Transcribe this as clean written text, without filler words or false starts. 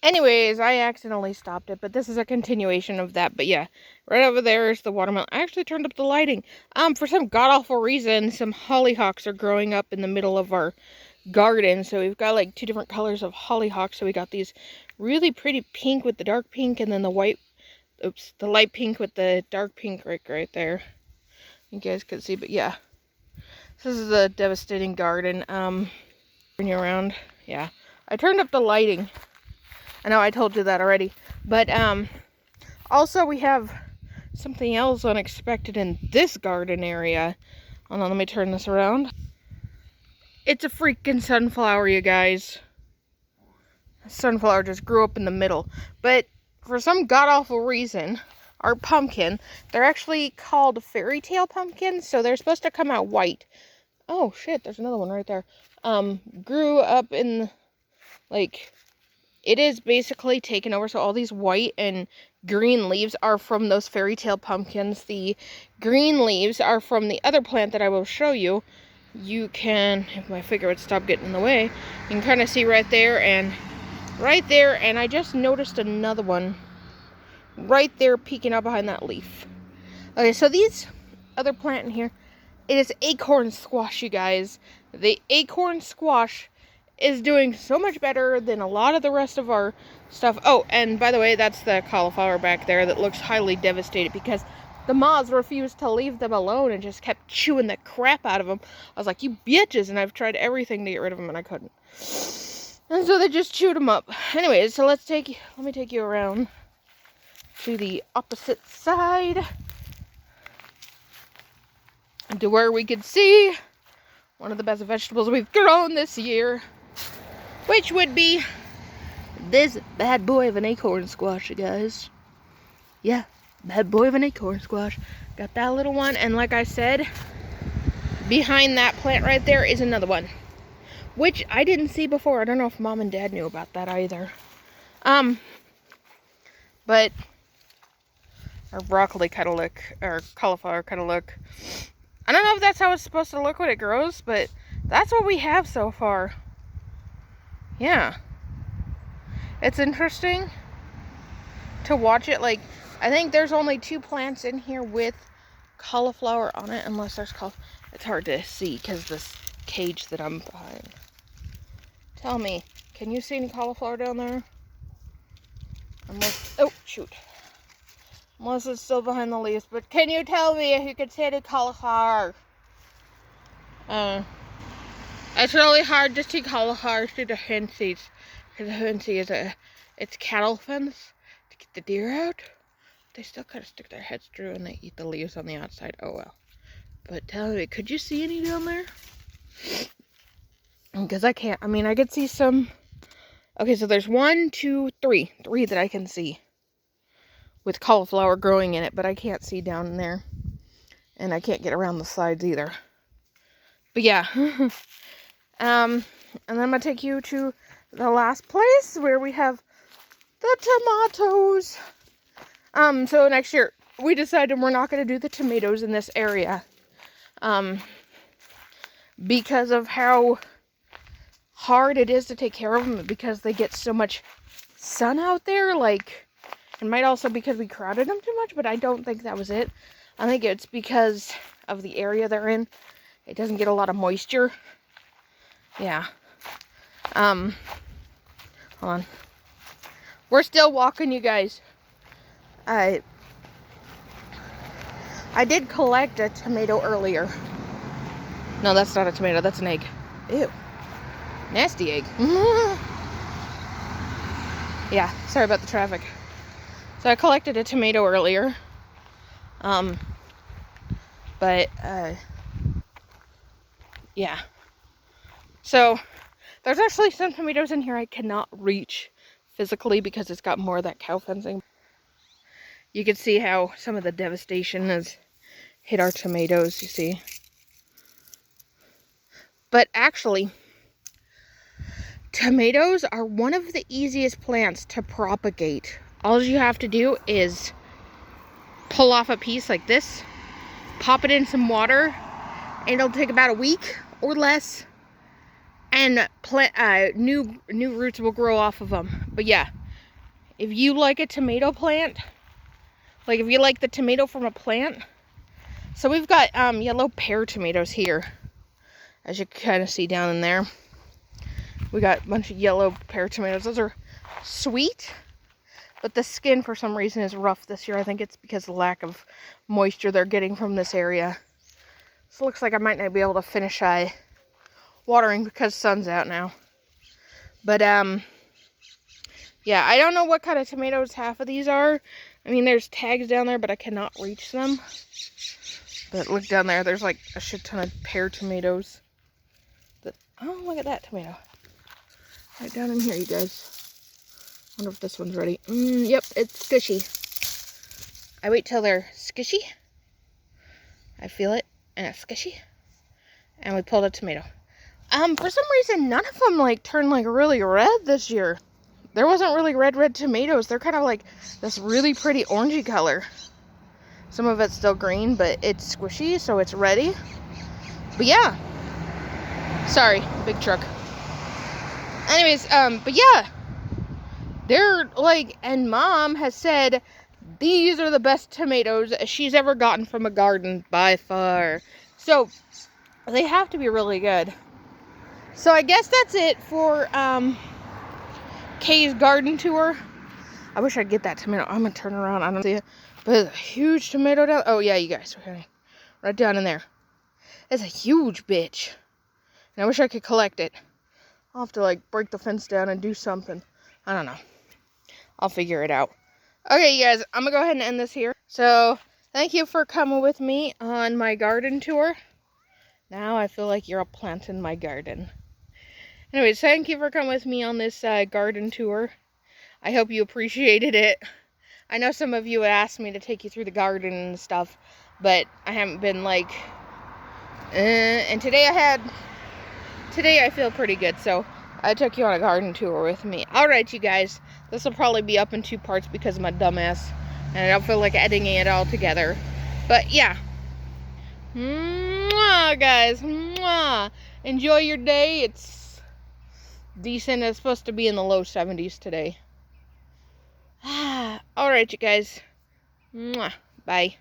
Anyways, I accidentally stopped it, but this is a continuation of that. But yeah, right over there is the watermelon. I actually turned up the lighting. For some god-awful reason, some hollyhocks are growing up in the middle of our garden. So we've got like two different colors of hollyhocks. So we got these really pretty pink with the dark pink, and then the white, the light pink with the dark pink right there. You guys can see, but yeah. This is a devastating garden. Turn you around. Yeah. I turned up the lighting. I know I told you that already. But also we have something else unexpected in this garden area. Hold on, let me turn this around. It's a freaking sunflower, you guys. A sunflower just grew up in the middle. But for some god-awful reason, our pumpkin, they're actually called fairy tale pumpkins, so they're supposed to come out white. Oh shit, there's another one right there. Grew up in, like, it is basically taken over, so all these white and green leaves are from those fairy tale pumpkins. The green leaves are from the other plant that I will show you. You can, if my finger would stop getting in the way, you can kind of see right there, and I just noticed another one right there peeking out behind that leaf. Okay, so these other plant in here, it is Acorn Squash, you guys. The Acorn Squash is doing so much better than a lot of the rest of our stuff. Oh, and by the way, that's the cauliflower back there that looks highly devastated because the moths refused to leave them alone and just kept chewing the crap out of them. I was like, you bitches, and I've tried everything to get rid of them and I couldn't. And so they just chewed them up. Anyways, so let me take you around to the opposite side to where we could see one of the best vegetables we've grown this year, which would be this bad boy of an acorn squash, you guys. Yeah, bad boy of an acorn squash. Got that little one, and like I said, behind that plant right there is another one, which I didn't see before. I don't know if Mom and Dad knew about that either. But our broccoli kind of look, or cauliflower kind of look. I don't know if that's how it's supposed to look when it grows, but that's what we have so far. Yeah. It's interesting to watch it. Like, I think there's only 2 plants in here with cauliflower on it, unless there's it's hard to see because this cage that I'm behind. Tell me, can you see any cauliflower down there? Oh, shoot. Unless it's still behind the leaves. But can you tell me if you can see any cauliflower? It's really hard to see cauliflower through the fences. Because the fence is it's cattle fence to get the deer out. They still kind of stick their heads through and they eat the leaves on the outside. Oh well. But tell me, could you see any down there? Because I can't. I mean, I could see some. Okay, so there's 1, 2, 3. 3 that I can see with cauliflower growing in it, but I can't see down in there. And I can't get around the sides either. But yeah. And then I'm going to take you to the last place where we have the tomatoes. So next year, we decided we're not going to do the tomatoes in this area. Because of how hard it is to take care of them, because they get so much sun out there. Like, it might also because we crowded them too much, but I don't think that was it. I think it's because of the area they're in. It doesn't get a lot of moisture. Yeah. Hold on. We're still walking, you guys. I did collect a tomato earlier. No, that's not a tomato. That's an egg. Ew. Nasty egg. Yeah, sorry about the traffic. So I collected a tomato earlier. Yeah. So there's actually some tomatoes in here I cannot reach physically because it's got more of that cow fencing. You can see how some of the devastation has hit our tomatoes, you see. But actually, tomatoes are one of the easiest plants to propagate. All you have to do is pull off a piece like this, pop it in some water, and it'll take about a week or less, and new roots will grow off of them. But yeah, if you like a tomato plant, like if you like the tomato from a plant. So we've got yellow pear tomatoes here, as you can kind of see down in there. We got a bunch of yellow pear tomatoes. Those are sweet, but the skin for some reason is rough this year. I think it's because of the lack of moisture they're getting from this area. So it looks like I might not be able to finish watering because the sun's out now. But yeah, I don't know what kind of tomatoes half of these are. I mean, there's tags down there, but I cannot reach them. But look down there, there's like a shit ton of pear tomatoes. Oh, look at that tomato. Right down in here, you guys. I wonder if this one's ready. Yep, it's squishy. I wait till they're squishy. I feel it, and it's squishy. And we pulled a tomato. For some reason, none of them like turned like really red this year. There wasn't really red tomatoes. They're kind of like this really pretty orangey color. Some of it's still green, but it's squishy, so it's ready. But yeah. Sorry, big truck. Anyways, but yeah. They're like, and Mom has said these are the best tomatoes she's ever gotten from a garden by far. So they have to be really good. So I guess that's it for Kay's garden tour. I wish I'd get that tomato. I'm gonna turn around. I don't see it, but there's a huge tomato down. Oh yeah, you guys, okay, right down in there. It's a huge bitch, and I wish I could collect it. I'll have to like break the fence down and do something. I don't know. I'll figure it out. Okay, you guys, I'm gonna go ahead and end this here. So thank you for coming with me on my garden tour. Now I feel like you're a plant in my garden. Anyways, thank you for coming with me on this garden tour. I hope you appreciated it. I know some of you asked me to take you through the garden and stuff, but I haven't been like, and today I feel pretty good, so I took you on a garden tour with me. Alright, you guys, this will probably be up in 2 parts because of my dumbass, and I don't feel like editing it all together. But yeah. Mwah, guys. Mwah. Enjoy your day. It's decent. It's supposed to be in the low 70s today. Alright, you guys. Mwah. Bye.